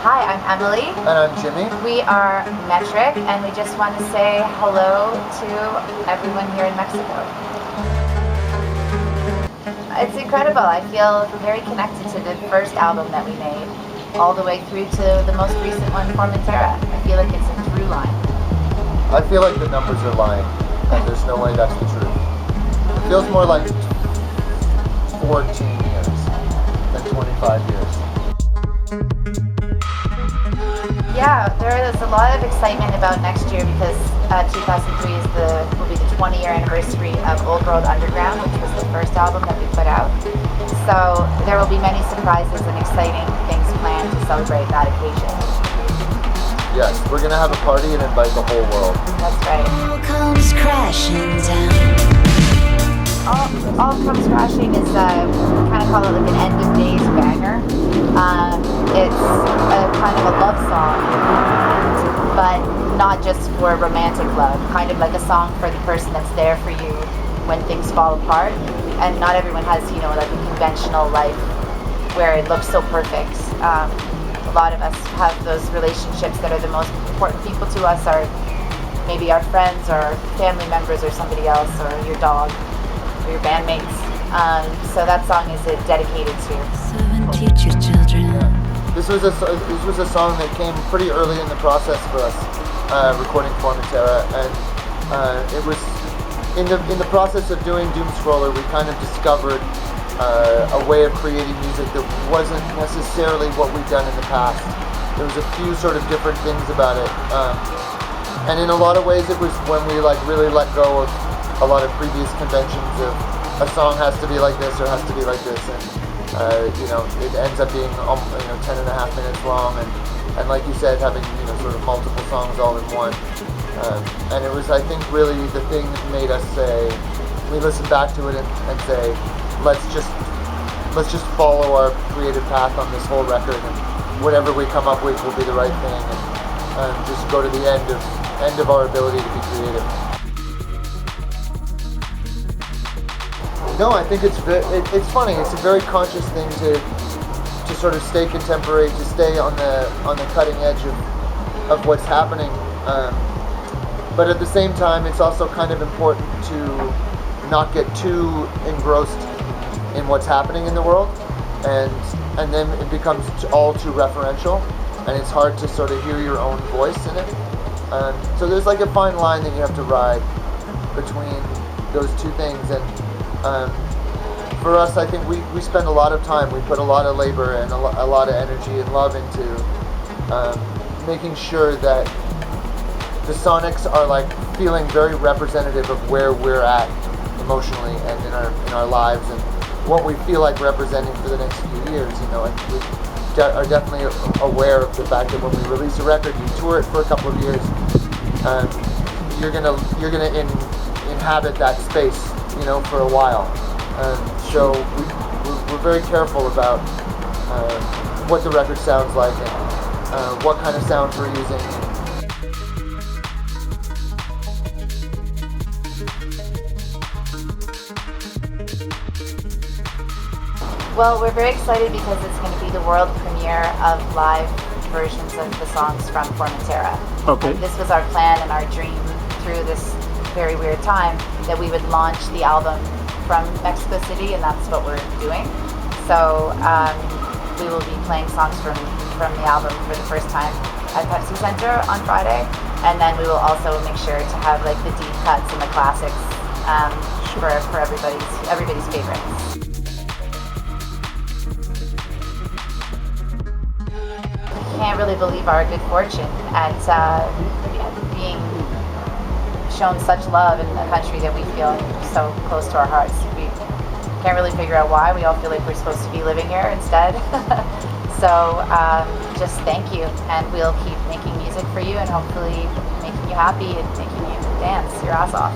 Hi, I'm Emily. And I'm Jimmy. We are Metric, and we just want to say hello to everyone here in Mexico. It's incredible. I feel very connected to the first album that we made, all the way through to the most recent one, Formentera. I feel like it's a through line. I feel like the numbers are lying, and there's no way that's the truth. It feels more like 14 years than 25 years. Yeah, there is a lot of excitement about next year because 2003 will be the 20-year anniversary of Old World Underground, which was the first album that we put out. So there will be many surprises and exciting things planned to celebrate that occasion. Yes, we're going to have a party and invite the whole world. That's right. All comes crashing down. All Comes Crashing is, we kind of call it like an end of days banger. It's a kind of a love song, but not just for romantic love, kind of like a song for the person that's there for you when things fall apart. And not everyone has, like a conventional life where it looks so perfect. A lot of us have those relationships that are the most important people to us, are maybe our friends or family members or somebody else or your dog. Your bandmates. So that song is dedicated to. Teach your children. This was a song that came pretty early in the process for us, recording Formentera, and it was in the process of doing Doom Scroller. We kind of discovered a way of creating music that wasn't necessarily what we'd done in the past. There was a few sort of different things about it, and in a lot of ways, it was when we really let go of a lot of previous conventions of a song has to be like this or has to be like this, and it ends up being 10 and a half minutes long, and like you said, having sort of multiple songs all in one, and it was, I think, really the thing that made us say, we listened back to it and say, let's just follow our creative path on this whole record, and whatever we come up with will be the right thing, and just go to the end of our ability to be creative. No, I think it's funny. It's a very conscious thing to sort of stay contemporary, to stay on the cutting edge of what's happening. But at the same time, it's also kind of important to not get too engrossed in what's happening in the world, and then it becomes all too referential, and it's hard to sort of hear your own voice in it. So there's like a fine line that you have to ride between those two things, and for us, I think we spend a lot of time, we put a lot of labor and a lot of energy and love into making sure that the sonics are feeling very representative of where we're at emotionally and in our lives, and what we feel like representing for the next few years. And we are definitely aware of the fact that when we release a record, you tour it for a couple of years, you're gonna inhabit that space for a while. So we're very careful about what the record sounds like and what kind of sounds we're using. Well, we're very excited because it's going to be the world premiere of live versions of the songs from Formentera. Okay. And this was our plan and our dream through this very weird time, that we would launch the album from Mexico City, and that's what we're doing. So we will be playing songs from the album for the first time at Pepsi Center on Friday, and then we will also make sure to have the deep cuts and the classics for everybody's favorites. Can't really believe our good fortune at being shown such love in a country that we feel so close to our hearts. We can't really figure out why. We all feel like we're supposed to be living here instead. So just thank you, and we'll keep making music for you and hopefully making you happy and making you dance your ass off.